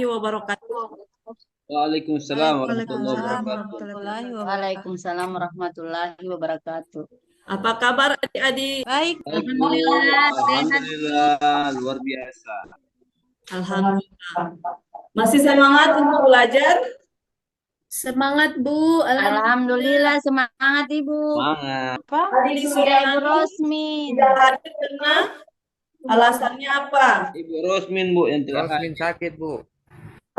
warahmatullahi wabarakatuh. Waalaikumsalam warahmatullahi Waalaikumsalam wabarakatuh. warahmatullahi wabarakatuh. Waalaikumsalam warahmatullahi wabarakatuh. Apa kabar adik-adik? Baik, Alhamdulillah, sehat. Alhamdulillah, luar biasa. Alhamdulillah. Masih semangat untuk belajar? semangat Bu. Alhamdulillah, semangat Ibu. Semangat. Adik Sudah Ibu sudah Rosmin. tidak hadir karena alasannya apa? Ibu Rosmin, Bu, yang tidak Rosmin sakit, Bu.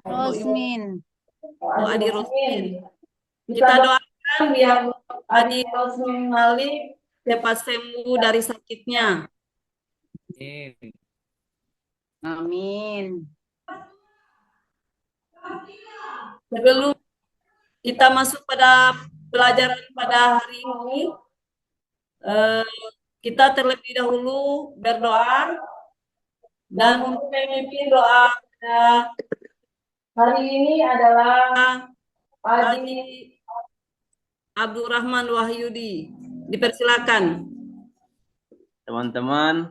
Rosmin. Oh, adik Rosmin. Kita doakan biar adik Rosmin Malik cepat sembuh dari sakitnya. Amin. Amin. Sebelum kita masuk pada pelajaran pada hari ini, kita terlebih dahulu berdoa dan untuk memimpin doa pada hari ini adalah Adik Abdurrahman Wahyudi. Dipersilakan. Teman-teman,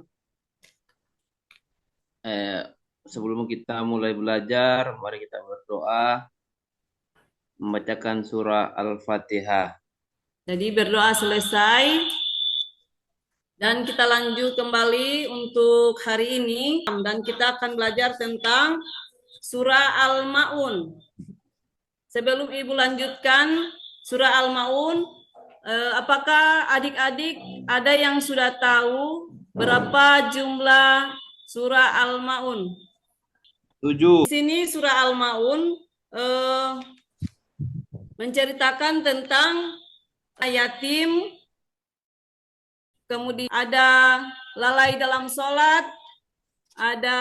sebelum kita mulai belajar, mari kita berdoa, membacakan surah Al-Fatihah. Jadi berdoa selesai dan kita lanjut kembali untuk hari ini dan kita akan belajar tentang surah Al-Maun. Sebelum Ibu lanjutkan surah Al-Maun, apakah adik-adik ada yang sudah tahu berapa jumlah surah Al-Maun? 7. Di sini surah Al-Maun menceritakan tentang yatim, kemudian ada lalai dalam sholat, ada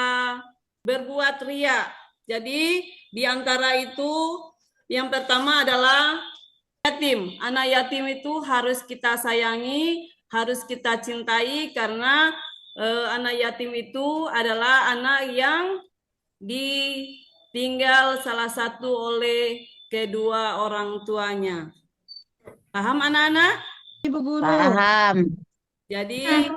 berbuat ria. Jadi di antara itu yang pertama adalah yatim. Anak yatim itu harus kita sayangi, harus kita cintai karena anak yatim itu adalah anak yang ditinggal salah satu oleh kedua orang tuanya. Paham anak-anak? Ibu Guru. Paham. Jadi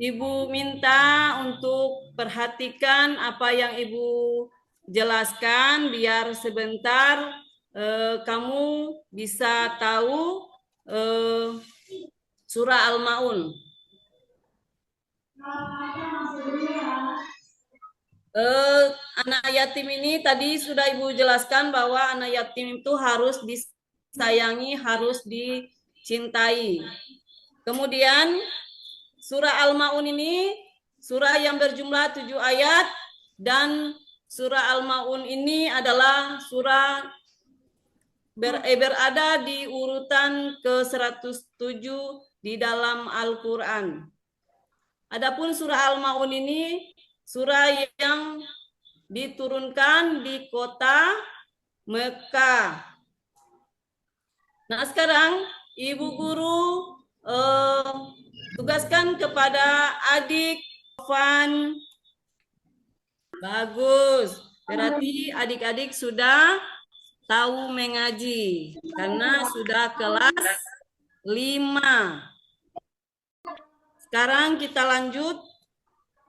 Ibu minta untuk perhatikan apa yang Ibu jelaskan biar sebentar kamu bisa tahu surah Al-Maun. Anak yatim ini tadi sudah Ibu jelaskan bahwa anak yatim itu harus disayangi, harus dicintai. Kemudian surah Al-Maun ini surah yang berjumlah 7 ayat dan surah Al-Maun ini adalah surah berada di urutan ke-107 di dalam Al-Quran. Adapun surah Al-Maun ini surah yang diturunkan di kota Mekah. Nah, sekarang Ibu Guru tugaskan kepada adik Van. Bagus. Berarti adik-adik sudah tahu mengaji karena sudah kelas 5. Sekarang kita lanjut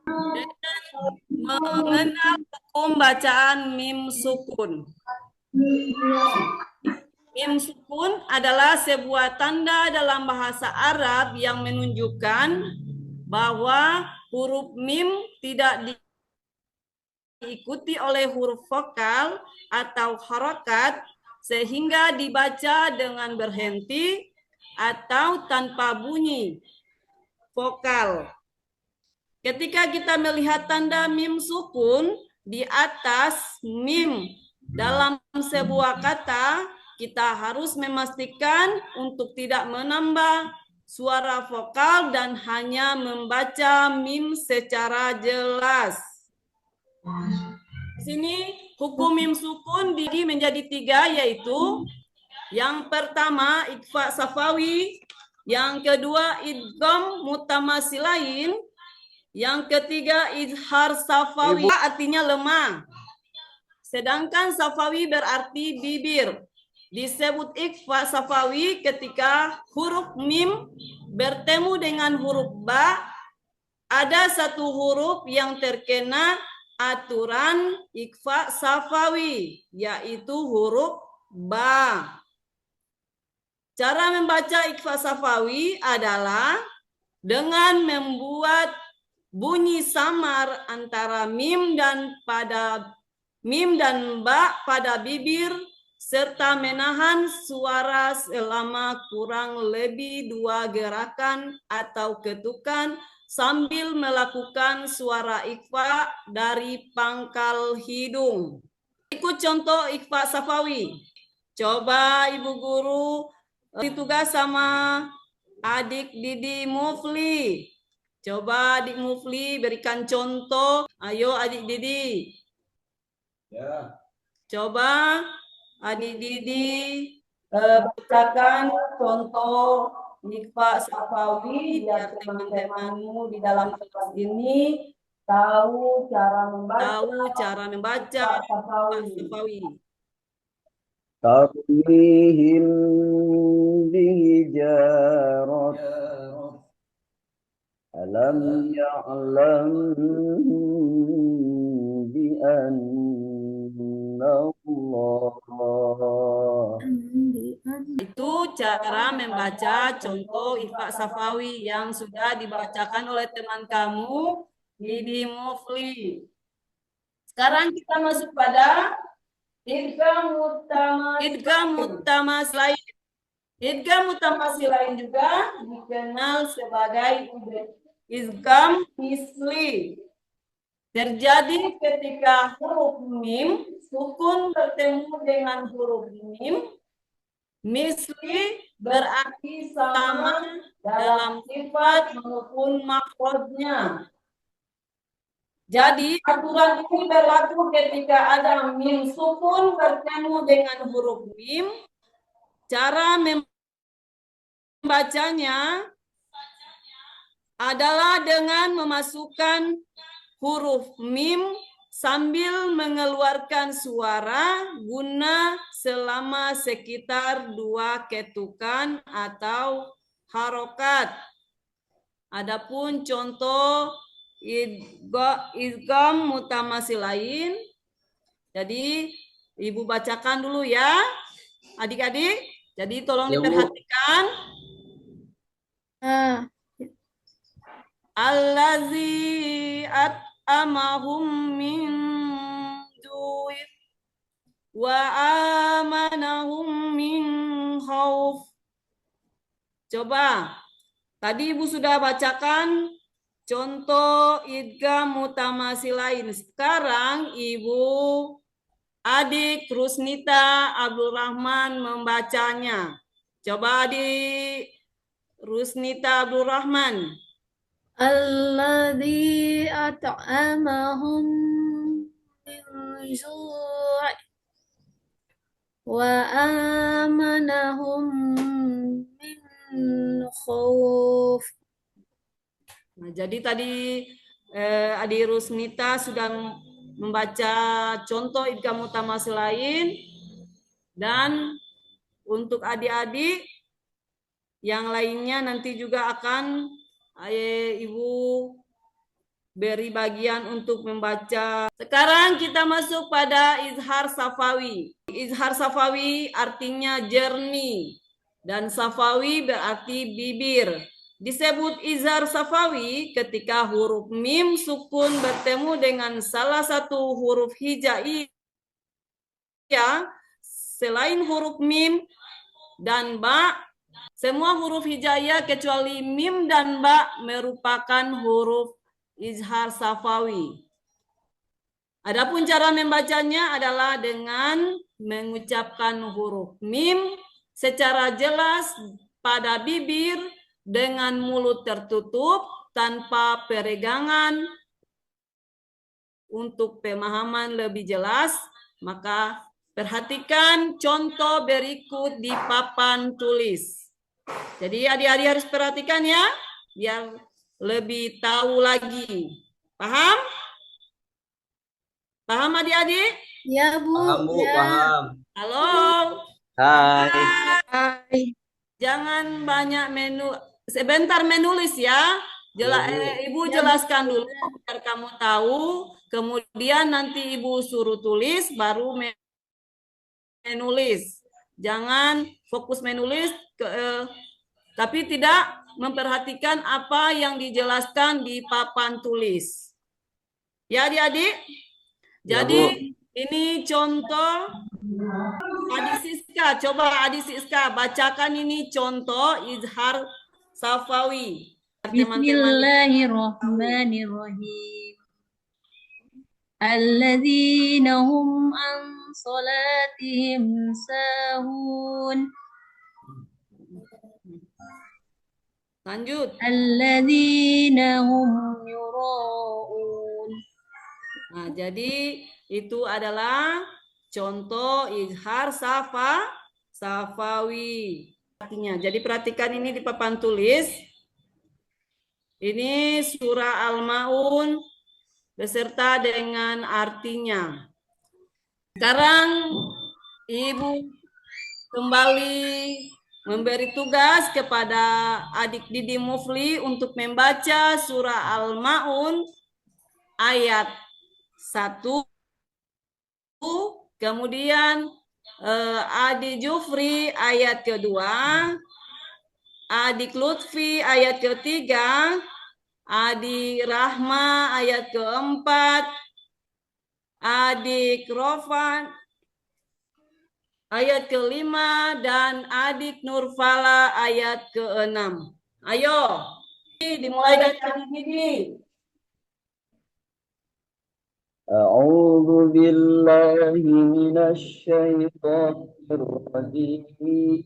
dengan mengenal hukum bacaan mim sukun. Mim sukun adalah sebuah tanda dalam bahasa Arab yang menunjukkan bahwa huruf mim tidak diikuti oleh huruf vokal atau harokat sehingga dibaca dengan berhenti atau tanpa bunyi vokal. Ketika kita melihat tanda mim sukun di atas mim dalam sebuah kata, kita harus memastikan untuk tidak menambah suara vokal dan hanya membaca mim secara jelas. Di sini hukum mim sukun dibagi menjadi 3, yaitu yang pertama ikhfa safawi, yang kedua idgham mutamasilain, yang ketiga izhar safawi artinya lemah. Sedangkan safawi berarti bibir. Disebut ikhfa safawi ketika huruf mim bertemu dengan huruf ba, ada satu huruf yang terkena aturan ikhfa safawi, yaitu huruf ba. Cara membaca ikhfa safawi adalah dengan membuat bunyi samar antara mim dan ba pada bibir serta menahan suara selama kurang lebih 2 gerakan atau ketukan sambil melakukan suara ikhfa dari pangkal hidung. Ikut contoh ikhfa safawi. Coba Ibu Guru tugas sama adik Didi Mufli. Coba adik Mufli berikan contoh. Ayo adik Didi. Ya. Coba adik Didi bacakan contoh ikhfa safawi biar teman-temanmu di dalam kelas ini tahu cara membaca safawi. ترميهم بحجارة ألم يعلم بأن الله Itu cara membaca contoh ikhfa safawi yang sudah dibacakan oleh teman kamu Didi Mufli. Sekarang kita masuk pada idgham mutamatsilain. Idgham mutamatsilain juga dikenal sebagai idgham misli. Terjadi ketika huruf mim sukun bertemu dengan huruf mim. Misli berarti sama dalam sifat maupun makhrajnya. Jadi aturan ini berlaku ketika ada mim sukun bertemu dengan huruf mim. Cara membacanya adalah dengan memasukkan huruf mim sambil mengeluarkan suara guna selama sekitar 2 ketukan atau harokat. Adapun contoh idgham mutamatsilain. Jadi Ibu bacakan dulu ya, adik-adik. Jadi tolong diperhatikan. Allazi at'amahum min ju'in wa amanahum min khauf. Coba, tadi Ibu sudah bacakan contoh idgham mutamatsilain. Sekarang Ibu adik Rusnita Abdul Rahman membacanya. Coba adik Rusnita Abdul Rahman. Alladzi at'amahum min ju' wa amanahum min khauf. Nah, jadi tadi Adik Rusnita sudah membaca contoh idgham mutamatsilain, dan untuk adik-adik yang lainnya nanti juga akan Ibu beri bagian untuk membaca. Sekarang kita masuk pada izhar safawi. Izhar safawi artinya jernih dan safawi berarti bibir. Disebut izhar safawi ketika huruf mim sukun bertemu dengan salah satu huruf hijaiyah selain huruf mim dan ba. Semua huruf hijaiyah kecuali mim dan ba merupakan huruf izhar safawi. Adapun cara membacanya adalah dengan mengucapkan huruf mim secara jelas pada bibir dengan mulut tertutup tanpa peregangan. Untuk pemahaman lebih jelas, maka perhatikan contoh berikut di papan tulis. Jadi adik-adik harus perhatikan ya, biar lebih tahu lagi. Paham? Paham adik-adik? Ya, Bu. Paham, Bu, Ya. paham. Halo. Hai. Hai. Jangan banyak sebentar menulis ya. Ibu jelaskan dulu biar kamu tahu kemudian nanti Ibu suruh tulis, baru menulis. Jangan fokus menulis, tapi tidak memperhatikan apa yang dijelaskan di papan tulis. Ya adik-adik? Ya, Jadi Bu. ini contoh Adik Siska. Coba Adik Siska bacakan ini contoh izhar safawi. Teman-teman. Bismillahirrahmanirrahim. Alladzina hum an salatihim sahun. Lanjut. Alladzina hum yura'un. Nah, jadi itu adalah contoh izhar safawi. Artinya, jadi perhatikan ini di papan tulis. Ini surah Al-Maun beserta dengan artinya. Sekarang Ibu kembali memberi tugas kepada adik Didi Mufli untuk membaca surah Al-Maun ayat 1, kemudian adik Jufri ayat kedua, adik Lutfi ayat ketiga, adik Rahma ayat keempat, adik Rofan ayat kelima, dan adik Nurfala ayat keenam. Ayo, dimulai dari adik Didi. أعوذ بالله من الشيطان الرجيم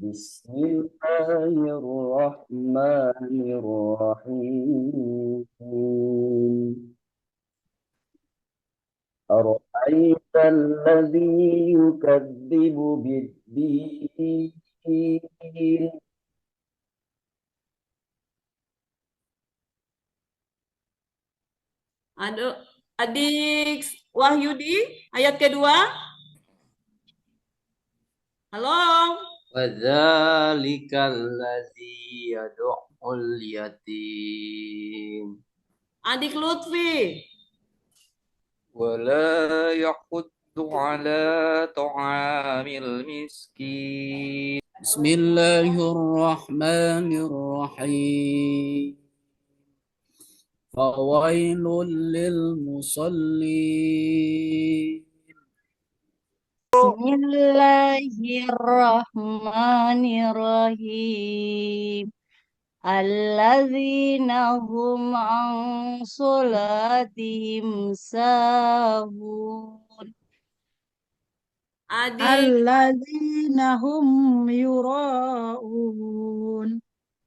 بسم الله الرحمن الرحيم أرأيت الذي يكذب بالدين Adik Wahyudi ayat kedua. Halo. Wadzalikal ladzi yad'ul yatim. Adik Lutfi. Wala yaquddu ala ta'amil miskin. Bismillahirrahmanirrahim. Fawailul lil musallin. Bismillahirrahmanirrahim. Alladzina hum an salatihim sahun. Adik Alladzina hum yura'un.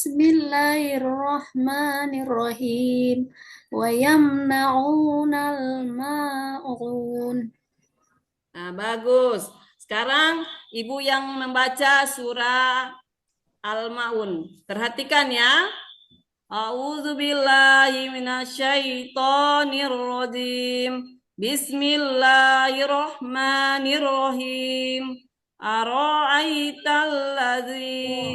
Bismillahirrahmanirrahim. Wa yamna'unal ma'un. Nah, bagus. Sekarang Ibu yang membaca surah Al-Maun. Perhatikan ya. A'udzubillahi minasyaitonirrajim. Bismillahirrahmanirrahim. Ara'aital ladzi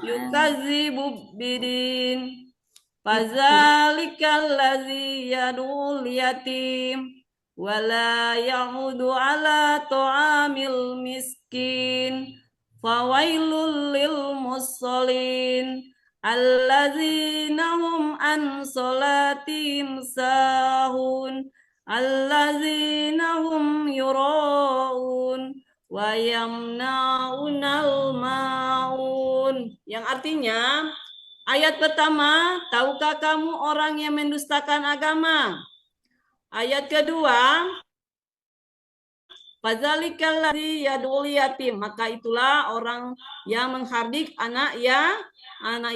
yukazzibu bidin. Fadzalikal ladzi yad'ul yatim. Wala ya'udu ala ta'amil miskin. Fawailul lil musallin alladzina hum an salatihim sahun alladzina hum yura'un wa yamna'unal ma'un. Yang artinya, ayat pertama, tahukah kamu orang yang mendustakan agama? Ayat kedua, fadzalikal ladzi yad'ul yatim, maka itulah orang yang menghardik anak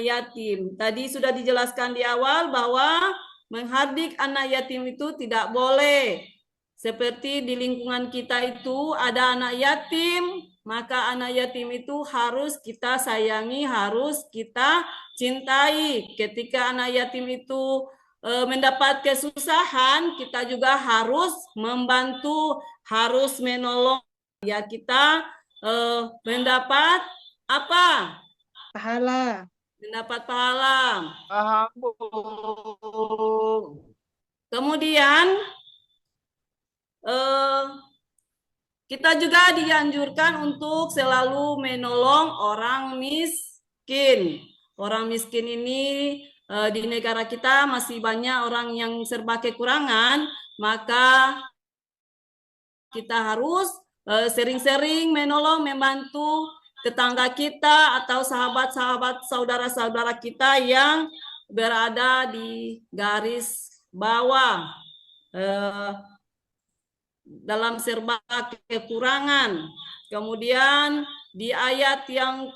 yatim. Tadi sudah dijelaskan di awal bahwa menghardik anak yatim itu tidak boleh. Seperti di lingkungan kita itu ada anak yatim, maka anak yatim itu harus kita sayangi, harus kita cintai. Ketika anak yatim itu mendapat kesusahan, kita juga harus membantu, harus menolong. Ya, kita mendapat apa? Pahala. mendapat pahala. Paham, Bu. Kemudian kita juga dianjurkan untuk selalu menolong orang miskin. Orang miskin ini di negara kita masih banyak orang yang serba kekurangan, maka kita harus sering-sering menolong, membantu tetangga kita atau sahabat-sahabat, saudara-saudara kita yang berada di garis bawah dalam serba kekurangan. Kemudian di ayat yang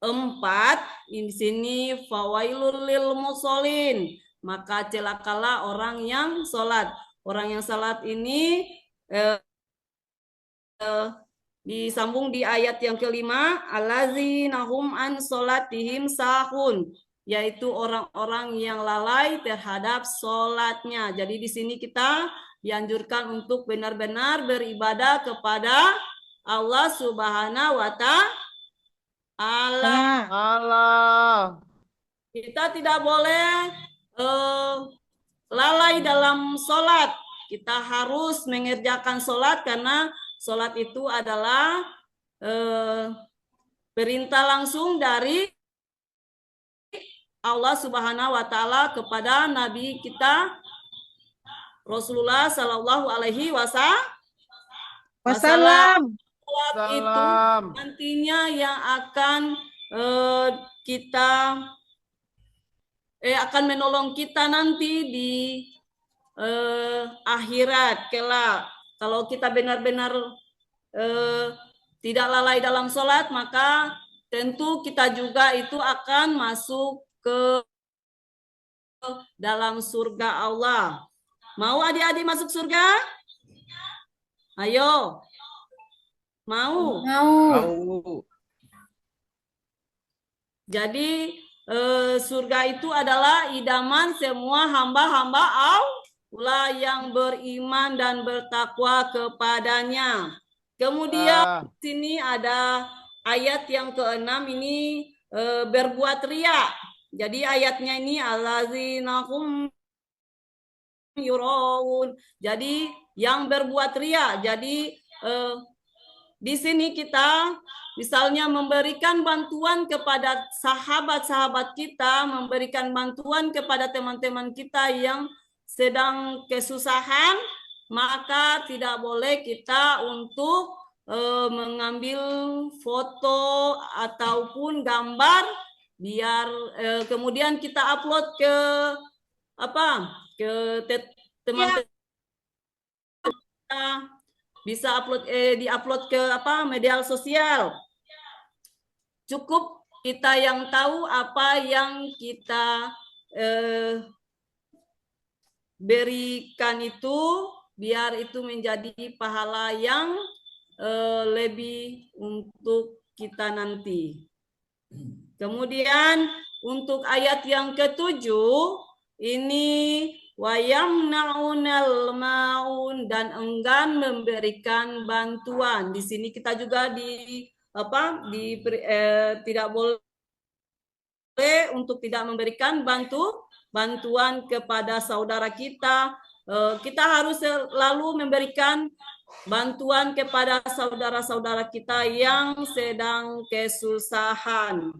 keempat, di sini fawailul lil musholin, maka celakalah orang yang sholat. Orang yang sholat ini disambung di ayat yang kelima, allazina hum an sholatihim sahun, yaitu orang-orang yang lalai terhadap sholatnya. Jadi di sini kita dianjurkan untuk benar-benar beribadah kepada Allah Subhanahu wa Ta'ala. Allah. Kita tidak boleh lalai dalam sholat. Kita harus mengerjakan sholat karena sholat itu adalah perintah langsung dari Allah Subhanahu wa Ta'ala kepada Nabi kita Rasulullah Sallallahu Alaihi Wasallam. Sholat itu nantinya yang akan akan menolong kita nanti di akhirat kelak. Kalau kita benar-benar tidak lalai dalam sholat, maka tentu kita juga itu akan masuk ke dalam surga Allah. Mau adik-adik masuk surga? Ayo. Mau? Mau. Jadi surga itu adalah idaman semua hamba-hamba Allah yang beriman dan bertakwa kepadanya. Kemudian di sini ada ayat yang ke-6 ini berbuat riya. Jadi ayatnya ini allazina hum yuraun. Jadi yang berbuat riya. Jadi di sini kita misalnya memberikan bantuan kepada sahabat-sahabat kita, memberikan bantuan kepada teman-teman kita yang sedang kesusahan, maka tidak boleh kita untuk mengambil foto ataupun gambar biar kemudian kita upload ke teman-teman kita, bisa diupload ke media sosial. Cukup kita yang tahu apa yang kita berikan itu, biar itu menjadi pahala yang lebih untuk kita nanti. Kemudian untuk ayat yang ke-7 ini wayamnaunal maun, dan enggan memberikan bantuan. Di sini kita juga tidak boleh untuk tidak memberikan bantuan kepada saudara kita. Kita harus selalu memberikan bantuan kepada saudara-saudara kita yang sedang kesusahan.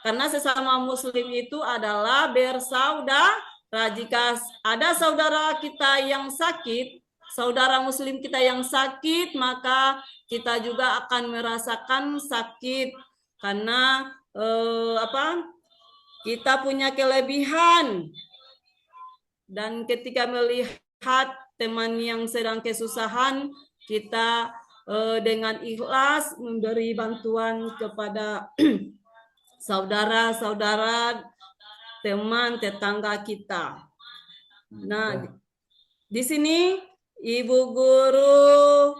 Karena sesama muslim itu adalah bersaudara. Jika ada saudara kita yang sakit, saudara muslim kita yang sakit, maka kita juga akan merasakan sakit karena kita punya kelebihan. Dan ketika melihat teman yang sedang kesusahan, kita dengan ikhlas memberi bantuan kepada saudara-saudara, teman, tetangga kita. Nah, di sini Ibu Guru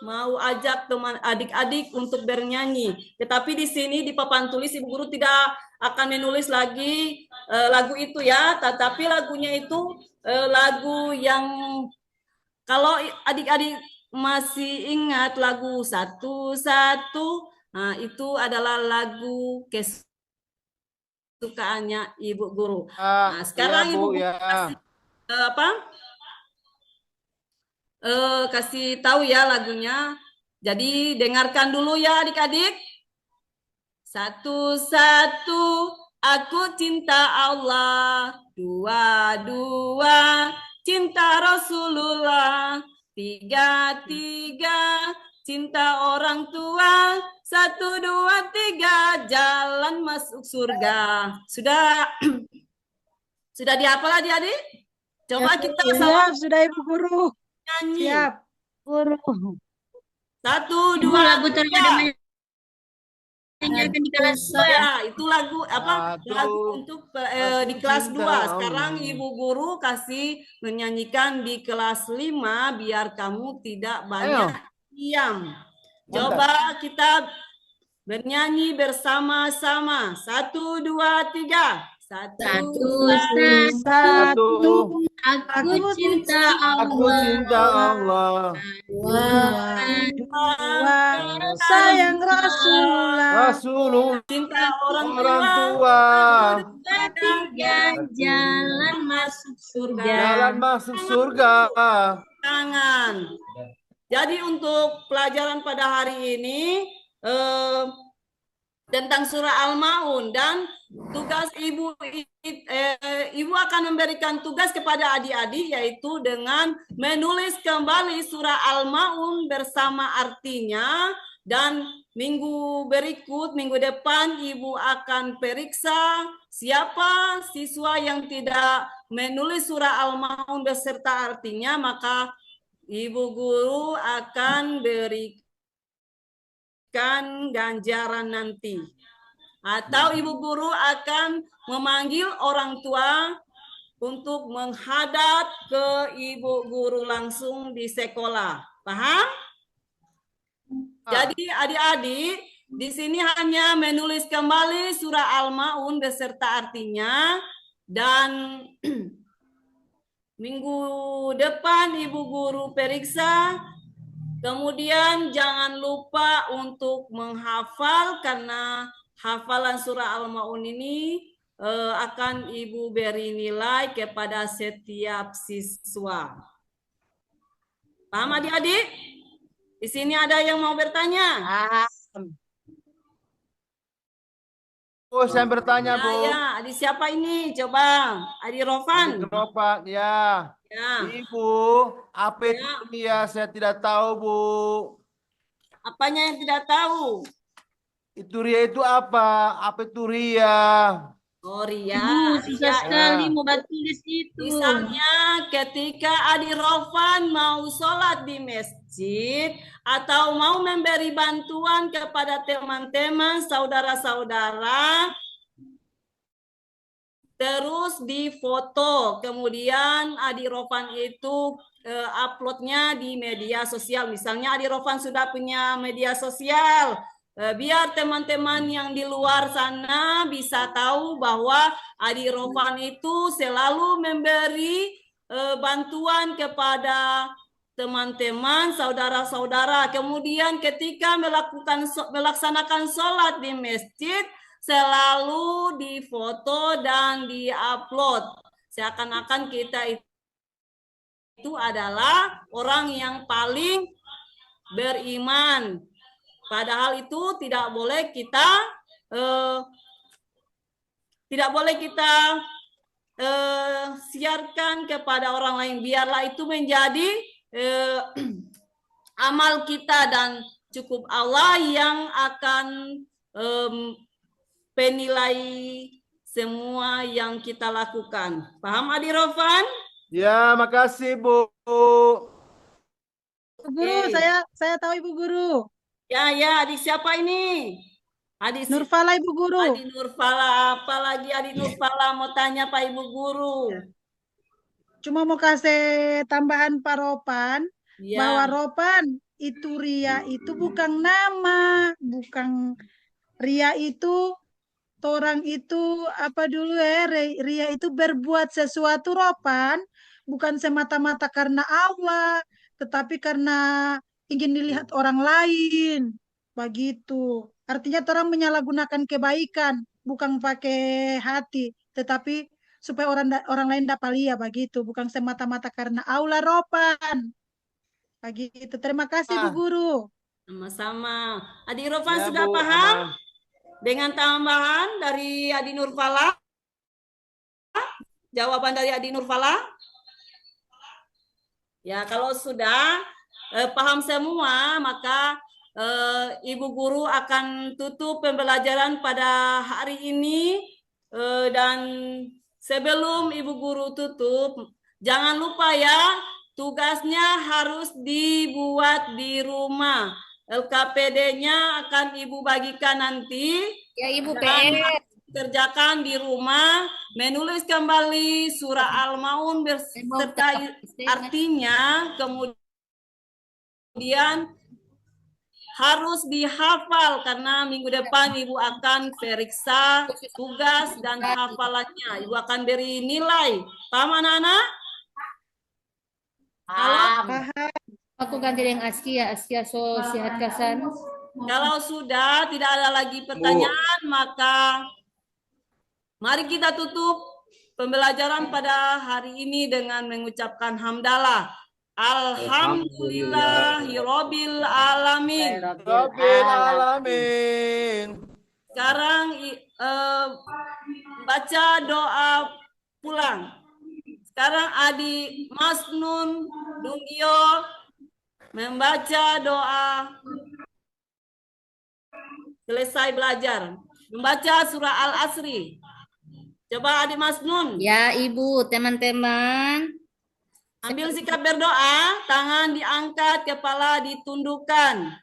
mau ajak teman adik-adik untuk bernyanyi. Tetapi di sini di papan tulis Ibu Guru tidak akan menulis lagi lagu itu ya, tetapi lagunya itu lagu yang kalau adik-adik masih ingat lagu satu-satu Nah, itu adalah lagu kesukaannya Ibu Guru. Nah, Iya sekarang Ibu Bu Guru ya. kasih apa? Kasih tahu ya lagunya. Jadi dengarkan dulu ya adik-adik. Satu-satu, aku cinta Allah. Dua-dua, cinta Rasulullah. Tiga-tiga, cinta orang tua. Satu, dua, tiga, jalan masuk surga. Sudah dihafal adik-adik? Coba kita sama Siap, sudah Ibu Guru. nyanyi. Siap. Guru. Satu, Ibu dua, lagu terpada tiga. menyanyikan di kelas 2. Ya, itu lagu apa? Lagu Satu, untuk aku di kelas cinta 2. Sekarang Allah. Ibu Guru kasih menyanyikan di kelas 5 biar kamu tidak banyak Ayo. diam. Mantap. Coba kita bernyanyi bersama-sama. Satu, dua, tiga. Satu, Satu, Aku cinta aku Allah. cinta Allah. Dua, sayang Rasulullah. Rasulullah, cinta orang orang tua. tua, Tiga, jalan masuk surga. jalan masuk surga. Tangan. Jadi untuk pelajaran pada hari ini tentang surah Al-Maun dan tugas ibu akan memberikan tugas kepada adik-adik yaitu dengan menulis kembali surah Al-Maun bersama artinya dan minggu depan ibu akan periksa siapa siswa yang tidak menulis surah Al-Maun beserta artinya maka Ibu Guru akan berikan ganjaran nanti. Atau Ibu Guru akan memanggil orang tua untuk menghadap ke Ibu Guru langsung di sekolah. Paham? Jadi adik-adik, di sini hanya menulis kembali surah Al-Maun beserta artinya dan minggu depan Ibu Guru periksa, kemudian jangan lupa untuk menghafal karena hafalan surah Al-Maun ini akan Ibu beri nilai kepada setiap siswa. Paham adik-adik? Di sini ada yang mau bertanya? Oh, saya bertanya, Ya, Bu. ya, adik siapa ini? Coba, adik Rovan. Adik Ropan, ya. Ya. Ibu, apa itu Ya. ria? Saya tidak tahu, Bu. Apanya yang tidak tahu? Itu ria itu apa? Apa itu ria? Oh, ria. Ibu, susah Ria. sekali mau tulis itu. Misalnya ketika adik Rovan mau sholat di masjid atau mau memberi bantuan kepada teman-teman, saudara-saudara, terus difoto. Kemudian adik Rovan itu uploadnya di media sosial. Misalnya adik Rovan sudah punya media sosial, biar teman-teman yang di luar sana bisa tahu bahwa adik Rovan itu selalu memberi bantuan kepada teman-teman, saudara-saudara. Kemudian ketika melaksanakan sholat di masjid, selalu difoto dan diupload. Seakan-akan kita itu adalah orang yang paling beriman. Padahal itu tidak boleh kita siarkan kepada orang lain. Biarlah itu menjadi amal kita dan cukup Allah yang akan penilai semua yang kita lakukan. Paham Adik Rovan? Ya, makasih, Bu. Ibu Guru, saya tahu Ibu Guru. Ya, ya, adik siapa ini? Adik Nurfala Ibu Guru. Adik Nurfala, apalagi Adik Nurfala mau tanya Pak Ibu Guru. Cuma mau kasih tambahan Pak Ropan, Ya. bahwa Ropan itu ria itu bukan nama, bukan ria itu orang itu apa dulu ya, ria itu berbuat sesuatu Ropan, bukan semata-mata karena Allah, tetapi karena ingin dilihat orang lain. Begitu. Artinya orang menyalahgunakan kebaikan, bukan pakai hati, tetapi supaya orang lain dapat lihat begitu, bukan semata-mata karena aula ropan. Begitu. Terima kasih Bu Guru. Sama-sama. Adik Irfan Ya, sudah Bu, paham aman. dengan tambahan dari Adik Nurfala? Jawaban dari Adik Nurfala? Ya, kalau sudah paham semua, maka Ibu Guru akan tutup pembelajaran pada hari ini. Dan sebelum Ibu Guru tutup, jangan lupa ya, tugasnya harus dibuat di rumah. LKPD-nya akan Ibu bagikan nanti. Ya Ibu Dan PR. kerjakan di rumah, menulis kembali surah Al-Maun beserta artinya, kemudian harus dihafal karena minggu depan Ibu akan periksa tugas dan hafalannya. Ibu akan beri nilai. Paham anak-anak? Halo? Aku ganti dengan Askia so sihat kasan. Kalau sudah tidak ada lagi pertanyaan, maka mari kita tutup pembelajaran pada hari ini dengan mengucapkan hamdalah. Alhamdulillahirabbil alamin. Rabbil alamin. Sekarang baca doa pulang. Sekarang Adik Masnun Dungio membaca doa selesai belajar. Membaca surah Al-Asri. Coba Adik Masnun. Ya Ibu, teman-teman. Ambil sikap berdoa, tangan diangkat, kepala ditundukkan.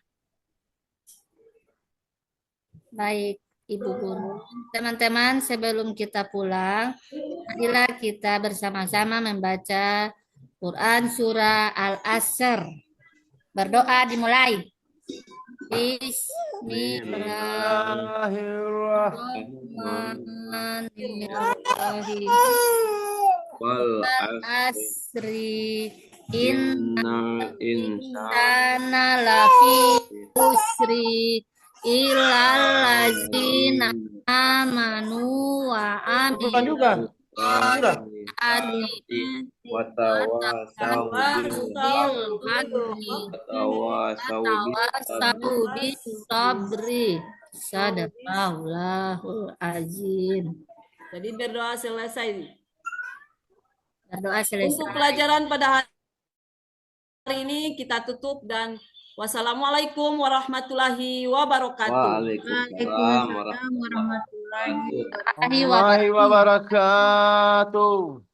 Baik, Ibu Guru. Teman-teman, sebelum kita pulang, marilah kita bersama-sama membaca Quran Surah Al-Asr. Berdoa dimulai. Bismillahirrahmanirrahim. Wal Asri inna insana lafi usri illal ladzina amanu wa Bukan juga. Sudah. Watawasau bis sabri. Sadaqallahul azim. Jadi berdoa selesai. Berdoa selesai. Untuk pelajaran pada hari ini kita tutup dan wassalamualaikum warahmatullahi wabarakatuh. Waalaikumsalam warahmatullahi wabarakatuh. Warahmatullahi wabarakatuh.